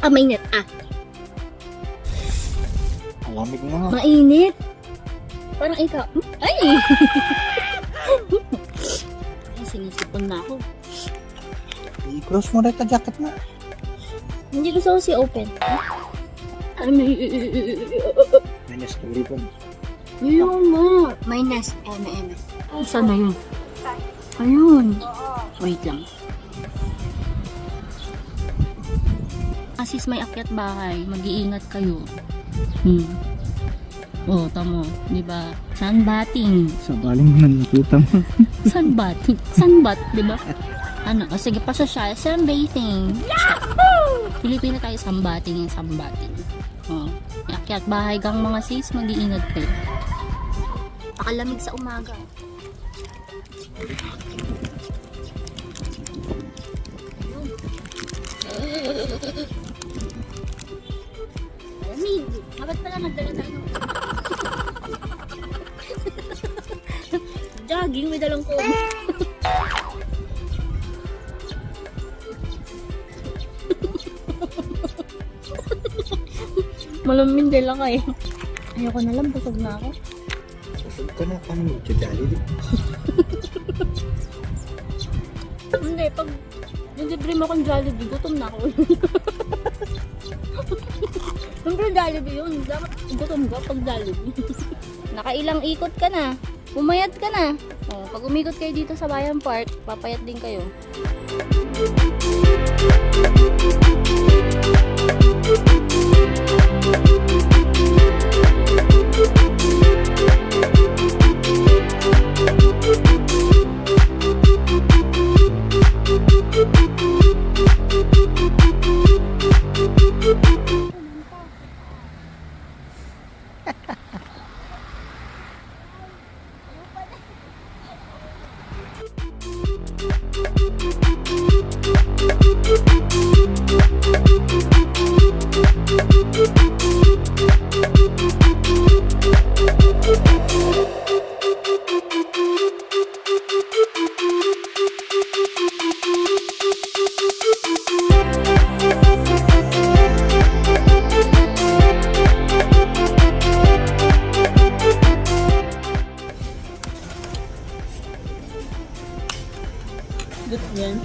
mainit. Malamig na nga. Mainit. Parang ikaw. Ay! Ay, sinisipon na ako. I-close mo rin ka jacket na. Hindi gusto ko si open. Minus 2 po. Yun mo. Minus mm. Saan na yun? Ayun. Wait lang. Asis may akyat bahay. Mag-iingat kayo. Oh, tamo. Diba? Sunbathing. Sa baling mo nakita mo. Sunbathing. Sunbath, diba? Ano? O sige, pasosyal. Sunbathing. Pilipino tayo sunbathing yung sunbathing. Oh. Akyat bahay kang mga sis. Mag-iingat kayo. Pakalamig sa umaga. Lamig. Bakit pala nagdala tayo ng jogging, may dalang ko. Malamig din lang kayo. Ayoko na lang, busog na ako. Busog ka na, paano mo Jollibee? Hindi, pag nag-libre mo akong Jollibee, gutom na ako. Siyempre Jollibee yun. Dapat gutom ka pag Jollibee. Nakailang ikot ka na. Pumayat ka na. Oh, pag umikot kayo dito sa Bayan Park, papayat din kayo. Good yan.